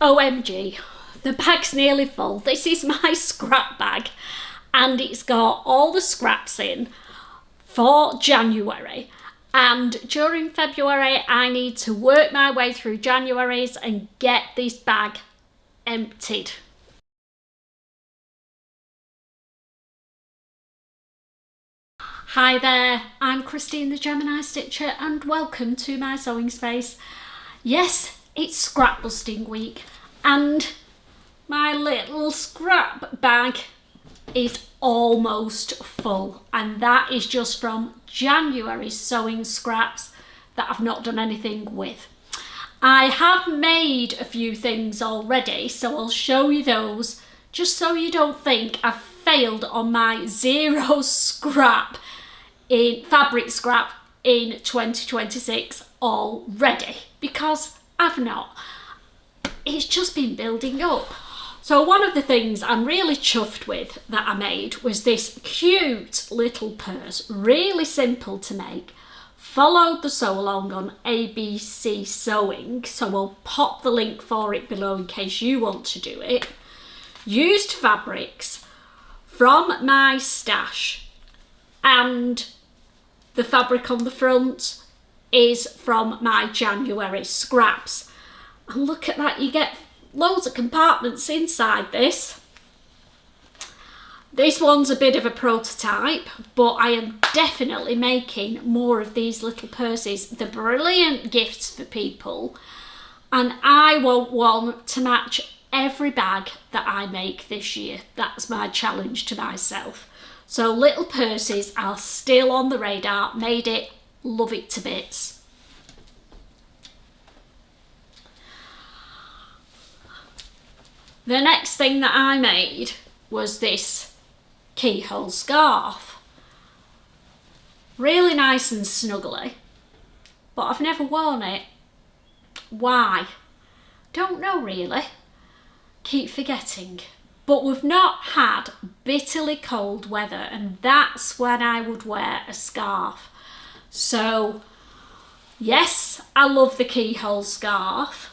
OMG, the bag's nearly full. This is my scrap bag and it's got all the scraps in for January, and during February I need to work my way through January's and get this bag emptied. Hi there, I'm Christine the Gemini Stitcher and welcome to my sewing space. Yes, it's scrap busting week and my little scrap bag is almost full, and that is just from January's sewing scraps that I've not done anything with. I have made a few things already, so I'll show you those just so you don't think I've failed on my zero scrap in fabric scrap in 2026 already, because I've not. It's just been building up. So one of the things I'm really chuffed with that I made was this cute little purse, really simple to make. Followed the sew along on ABC Sewing, so we'll pop the link for it below in case you want to do it. Used fabrics from my stash, and the fabric on the front is from my January scraps. And look at that, you get loads of compartments inside this. This one's a bit of a prototype, but I am definitely making more of these little purses. They're brilliant gifts for people, and I want one to match every bag that I make this year. That's my challenge to myself. So little purses are still on the radar. Made it, love it to bits. The next thing that I made was this keyhole scarf. Really nice and snuggly, but I've never worn it. Why? Don't know really. Keep forgetting. But we've not had bitterly cold weather, and that's when I would wear a scarf. So yes, I love the keyhole scarf.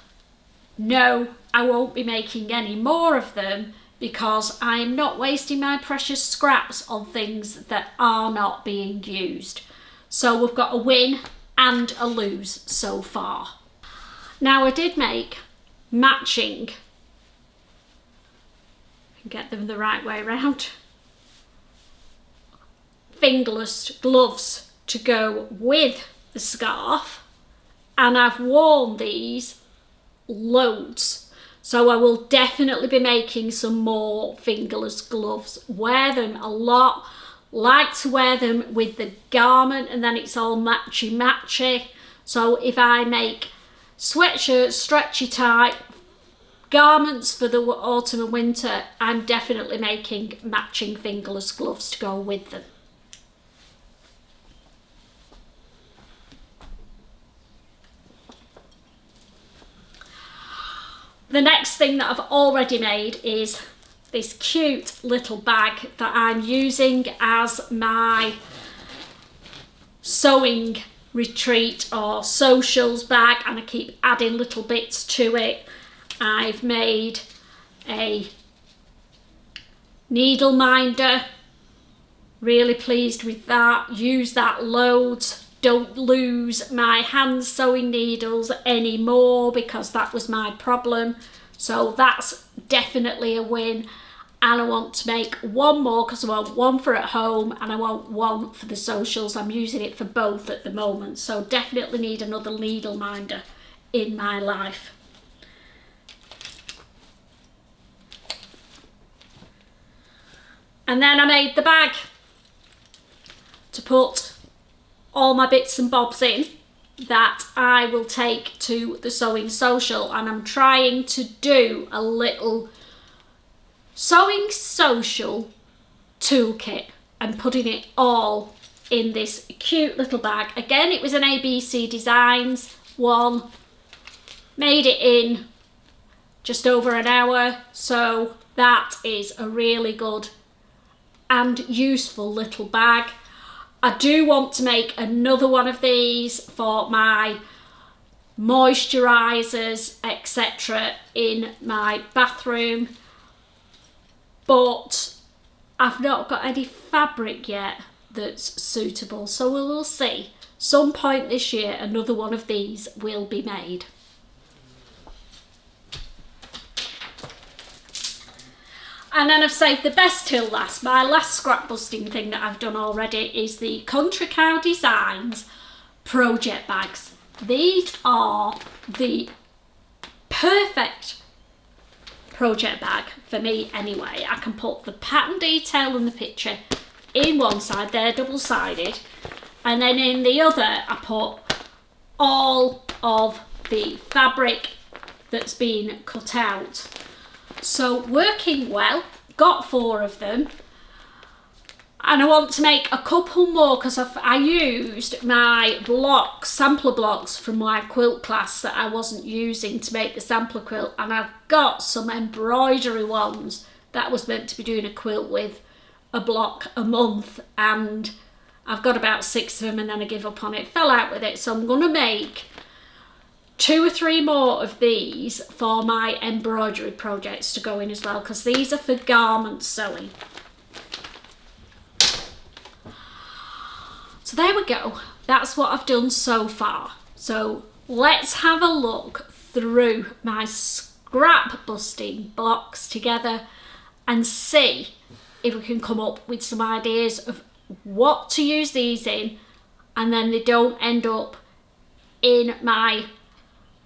No, I won't be making any more of them because I'm not wasting my precious scraps on things that are not being used. So we've got a win and a lose so far. Now I did make matching, get them the right way around, fingerless gloves to go with the scarf, and I've worn these loads, so I will definitely be making some more fingerless gloves. Wear them a lot, like to wear them with the garment, and then it's all matchy. So if I make sweatshirts, stretchy type garments for the autumn and winter, I'm definitely making matching fingerless gloves to go with them. The next thing that I've already made is this cute little bag that I'm using as my sewing retreat or socials bag, and I keep adding little bits to it. I've made a needle minder, really pleased with that. Use that loads. Don't lose my hand sewing needles anymore because that was my problem. So that's definitely a win. And I want to make one more because I want one for at home and I want one for the socials. I'm using it for both at the moment. So definitely need another needle minder in my life. And then I made the bag to put all my bits and bobs in that I will take to the sewing social, and I'm trying to do a little sewing social toolkit and putting it all in this cute little bag. Again, it was an ABC Designs one, made it in just over an hour, so that is a really good and useful little bag. I do want to make another one of these for my moisturisers, etc. in my bathroom, but I've not got any fabric yet that's suitable, so we'll see. Some point this year another one of these will be made. And then I've saved the best till last. My last scrap busting thing that I've done already is the Country Cow Designs project bags. These are the perfect project bag for me anyway. I can put the pattern detail and the picture in one side, they're double-sided, and then in the other I put all of the fabric that's been cut out. So working well, got 4 of them, and I want to make a couple more because I used my blocks, sampler blocks from my quilt class that I wasn't using to make the sampler quilt, and I've got some embroidery ones that I was meant to be doing a quilt with a block a month, and I've got about 6 of them and then I give up on it, fell out with it. So I'm going to make 2 or 3 more of these for my embroidery projects to go in as well, because these are for garment sewing. So there we go, that's what I've done so far. So let's have a look through my scrap busting blocks together and see if we can come up with some ideas of what to use these in, and then they don't end up in my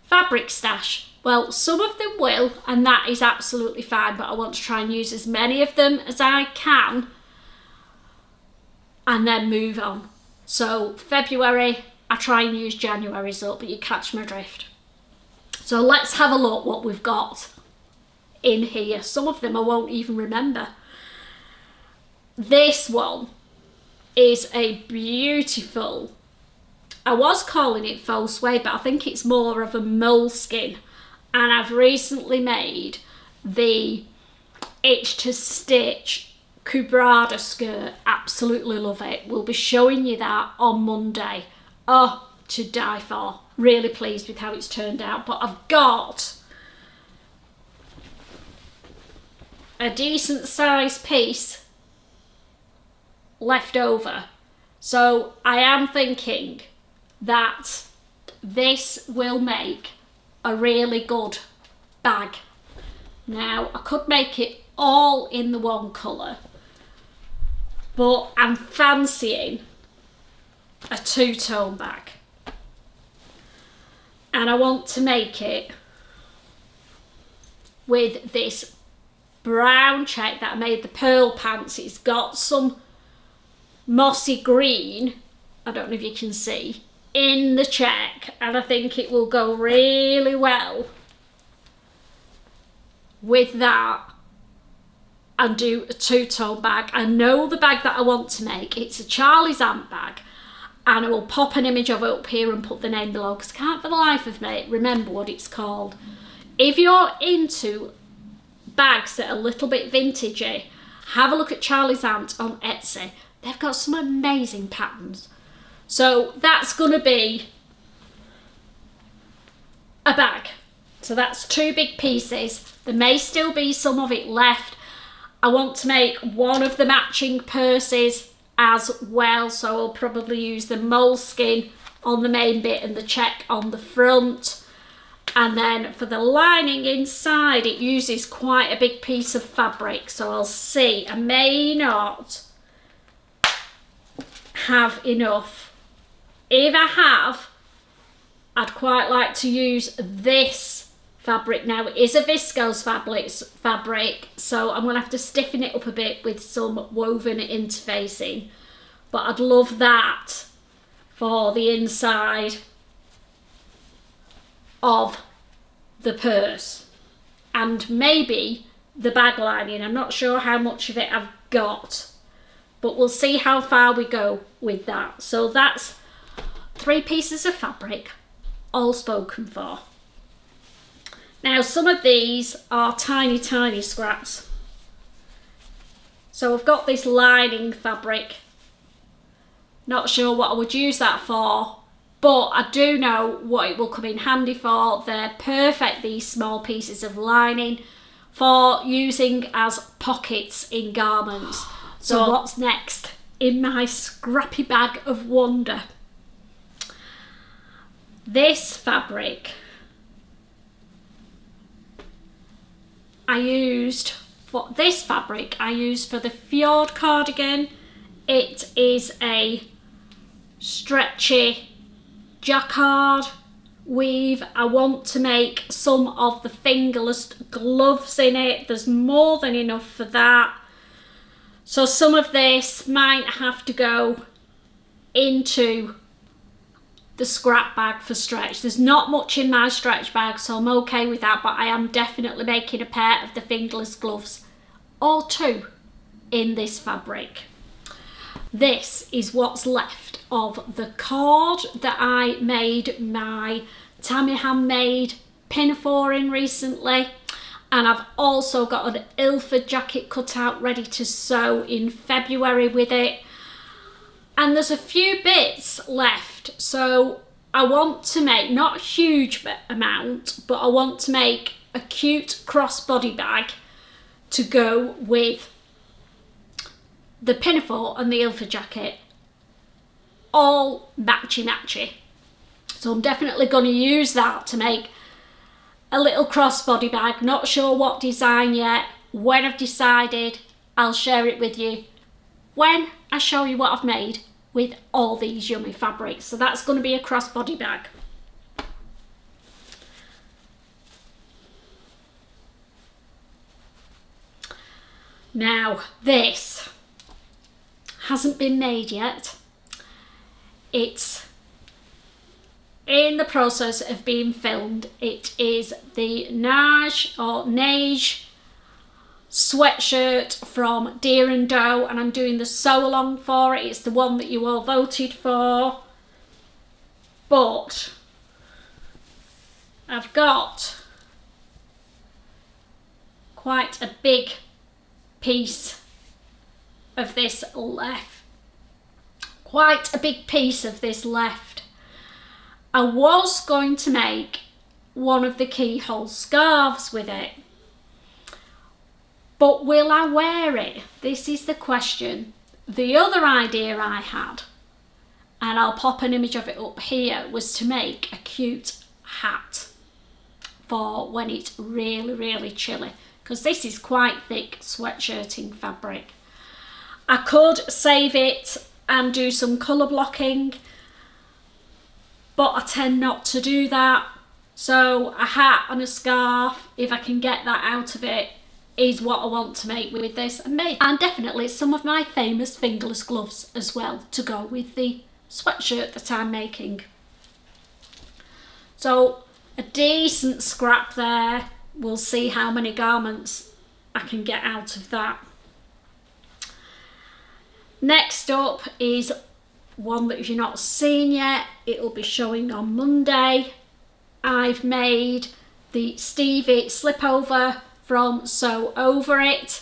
fabric stash. Well, some of them will, and that is absolutely fine, but I want to try and use as many of them as I can and then move on. So February, I try and use January's up, but you catch my drift. So let's have a look what we've got in here. Some of them I won't even remember. This one is a beautiful, I was calling it faux suede, but I think it's more of a moleskin, and I've recently made the itch to stitch Kubrada skirt. Absolutely love it. We'll be showing you that on Monday. Oh, to die for. Really pleased with how it's turned out, but I've got a decent sized piece left over, so I am thinking that this will make a really good bag. Now I could make it all in the one colour, but I'm fancying a 2-tone bag, and I want to make it with this brown check that I made the pearl pants. It's got some mossy green, I don't know if you can see, in the check, and I think it will go really well with that and do a 2-tone bag. I know the bag that I want to make, it's a Charlie's Aunt bag, and I will pop an image of it up here and put the name below because I can't for the life of me remember what it's called. If you're into bags that are a little bit vintagey, have a look at Charlie's Aunt on Etsy. They've got some amazing patterns. So that's going to be a bag. So that's 2 big pieces. There may still be some of it left. I want to make one of the matching purses as well, so I'll probably use the moleskin on the main bit and the check on the front. And then for the lining inside, it uses quite a big piece of fabric, so I'll see. I may not have enough. If I have, I'd quite like to use this fabric. Now it is a viscose fabric, so I'm going to have to stiffen it up a bit with some woven interfacing, but I'd love that for the inside of the purse and maybe the bag lining. I'm not sure how much of it I've got, but we'll see how far we go with that. So that's 3 pieces of fabric all spoken for. Now some of these are tiny scraps. So I've got this lining fabric, not sure what I would use that for, but I do know what it will come in handy for. They're perfect, these small pieces of lining, for using as pockets in garments. So what's next in my scrappy bag of wonder? This fabric I used for the Fjord cardigan. It is a stretchy jacquard weave. I want to make some of the fingerless gloves in it. There's more than enough for that. So some of this might have to go into the scrap bag for stretch. There's not much in my stretch bag, so I'm okay with that, but I am definitely making a pair of the fingerless gloves or two in this fabric. This is what's left of the cord that I made my Tammy handmade pinafore in recently, and I've also got an Ilford jacket cut out ready to sew in February with it. And there's a few bits left, so I want to make, not a huge amount, but I want to make a cute crossbody bag to go with the pinafore and the Ilford jacket, all matchy. So I'm definitely going to use that to make a little crossbody bag. Not sure what design yet. When I've decided, I'll share it with you when I show you what I've made with all these yummy fabrics. So that's going to be a crossbody bag. Now this hasn't been made yet. It's in the process of being filmed. It is the Neige sweatshirt from Deer and Doe, and I'm doing the sew along for it. It's the one that you all voted for, but I've got quite a big piece of this left. I was going to make one of the Keyhole scarves with it, but will I wear it? This is the question. The other idea I had, and I'll pop an image of it up here, was to make a cute hat for when it's really chilly, because this is quite thick sweatshirting fabric. I could save it and do some colour blocking, but I tend not to do that. So a hat and a scarf, if I can get that out of it, is what I want to make with this, and definitely some of my famous fingerless gloves as well to go with the sweatshirt that I'm making. So a decent scrap there. We'll see how many garments I can get out of that. Next up is one that you've not seen yet. It'll be showing on Monday. I've made the Stevie slipover from Sew Over It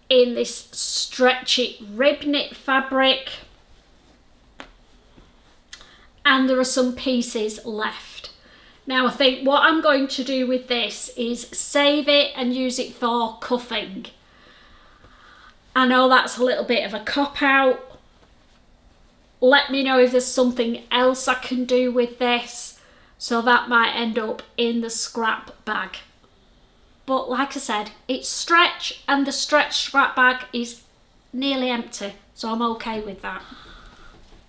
in this stretchy rib knit fabric, and there are some pieces left. Now I think what I'm going to do with this is save it and use it for cuffing. I know that's a little bit of a cop-out. Let me know if there's something else I can do with this, so that might end up in the scrap bag. But like I said, it's stretch, and the stretch scrap bag is nearly empty, so I'm okay with that.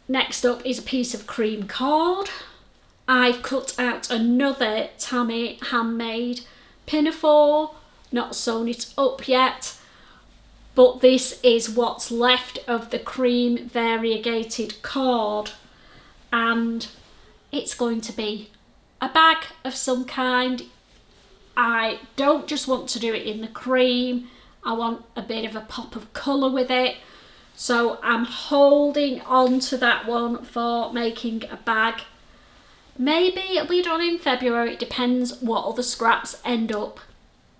Next up is a piece of cream cord. I've cut out another Tammy handmade pinafore, not sewn it up yet, but this is what's left of the cream variegated cord, and it's going to be a bag of some kind. I don't just want to do it in the cream, I want a bit of a pop of colour with it, so I'm holding on to that one for making a bag. Maybe it'll be done in February, it depends what other scraps end up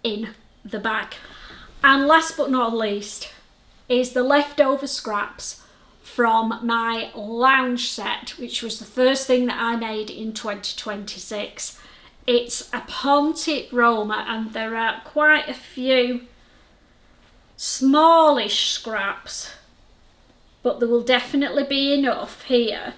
in the bag. And last but not least is the leftover scraps from my lounge set, which was the first thing that I made in 2026. It's a Pontic Roma, and there are quite a few smallish scraps, but there will definitely be enough here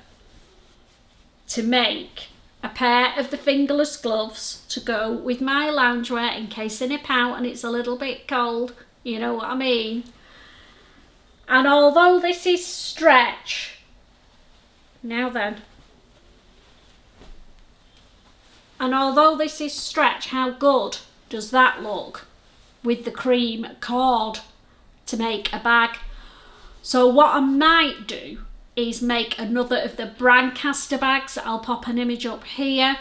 to make a pair of the fingerless gloves to go with my loungewear in case I nip out and it's a little bit cold, you know what I mean. And although this is stretch, now then, and although this is stretch, how good does that look with the cream cord to make a bag? So what I might do is make another of the Brancaster bags. I'll pop an image up here,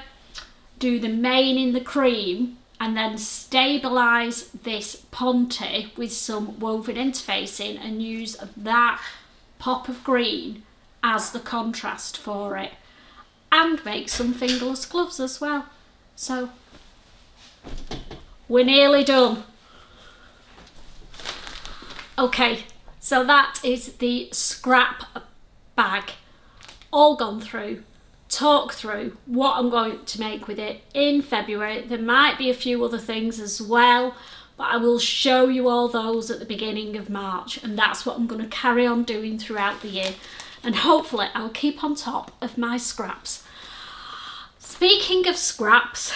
do the main in the cream, and then stabilise this Ponte with some woven interfacing and use that pop of green as the contrast for it, and make some fingerless gloves as well. So we're nearly done. Okay, so that is the scrap bag all gone through. Talk through what I'm going to make with it in February. There might be a few other things as well, but I will show you all those at the beginning of March, and that's what I'm going to carry on doing throughout the year, and hopefully I'll keep on top of my scraps. Speaking of scraps,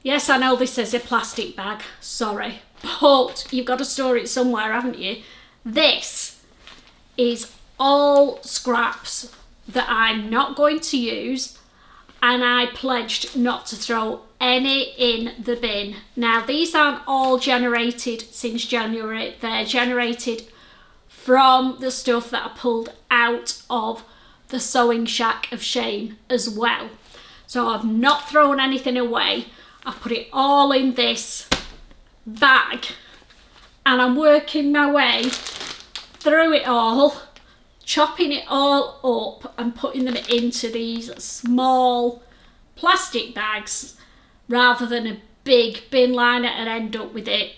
yes, I know this is a plastic bag, sorry, but you've got to store it somewhere, haven't you? This is all scraps that I'm not going to use, and I pledged not to throw any in the bin. Now, these aren't all generated since January. They're generated from the stuff that I pulled out of the Sewing Shack of Shame as well. So I've not thrown anything away. I've put it all in this bag, and I'm working my way through it all, chopping it all up and putting them into these small plastic bags rather than a big bin liner and end up with it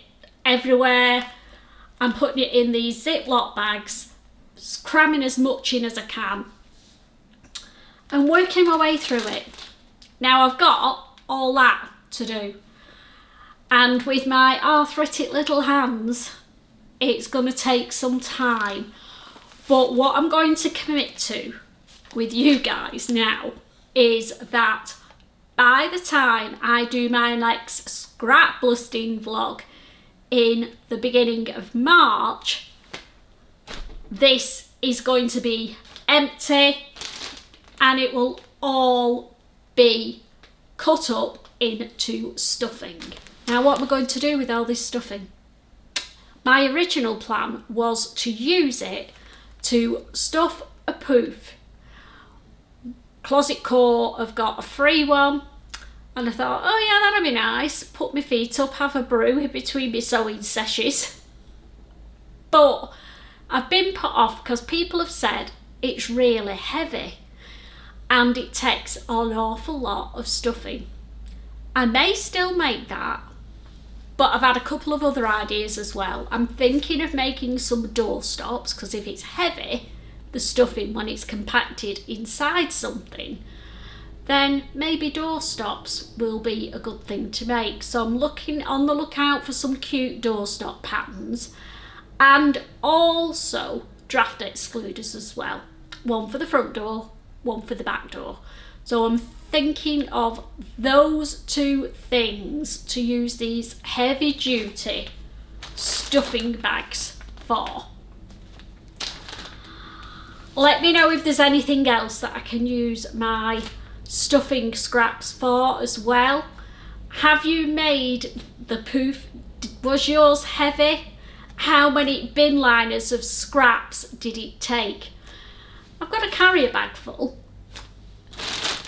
everywhere. I'm putting it in these Ziploc bags, cramming as much in as I can and working my way through it. Now I've got all that to do, and with my arthritic little hands it's going to take some time. But what I'm going to commit to with you guys now is that by the time I do my next scrap busting vlog in the beginning of March, this is going to be empty and it will all be cut up into stuffing. Now, what am I going to do with all this stuffing? My original plan was to use it to stuff a poof. Closet Core have got a free one, and I thought, oh yeah, that'd be nice, put my feet up, have a brew in between my sewing sessions. But I've been put off because people have said it's really heavy and it takes an awful lot of stuffing. I may still make that, but I've had a couple of other ideas as well. I'm thinking of making some door stops, because if it's heavy, the stuffing, when it's compacted inside something, then maybe door stops will be a good thing to make. So I'm looking on the lookout for some cute door stop patterns, and also draft excluders as well. One for the front door, one for the back door. So I'm thinking of those two things to use these heavy duty stuffing bags for. Let me know if there's anything else that I can use my stuffing scraps for as well. Have you made the poof? Was yours heavy? How many bin liners of scraps did it take? I've got a carrier bag full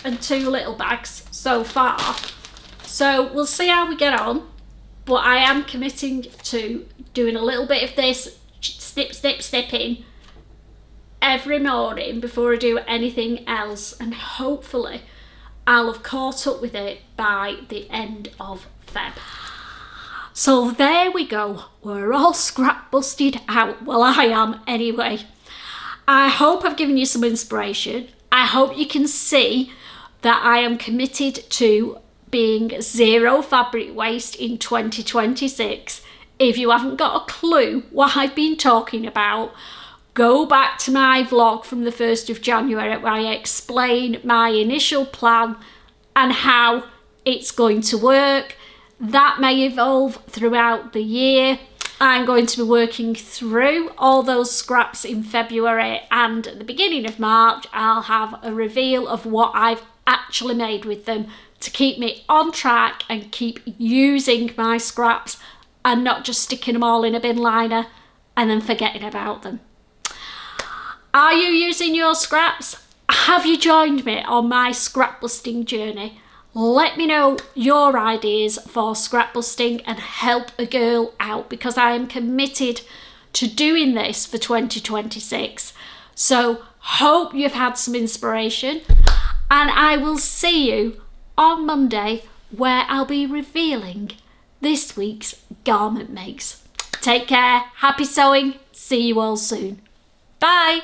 and 2 little bags so far, so we'll see how we get on, but I am committing to doing a little bit of this snipping every morning before I do anything else, and hopefully I'll have caught up with it by the end of Feb. So there we go, we're all scrap busted out. Well, I am anyway. I hope I've given you some inspiration. I hope you can see that I am committed to being zero fabric waste in 2026. If you haven't got a clue what I've been talking about, go back to my vlog from the 1st of January where I explain my initial plan and how it's going to work. That may evolve throughout the year. I'm going to be working through all those scraps in February, and at the beginning of March I'll have a reveal of what I've actually made with them to keep me on track and keep using my scraps and not just sticking them all in a bin liner and then forgetting about them. Are you using your scraps? Have you joined me on my scrap busting journey? Let me know your ideas for scrap busting and help a girl out, because I am committed to doing this for 2026. So hope you've had some inspiration, and I will see you on Monday where I'll be revealing this week's garment makes. Take care, happy sewing, see you all soon. Bye.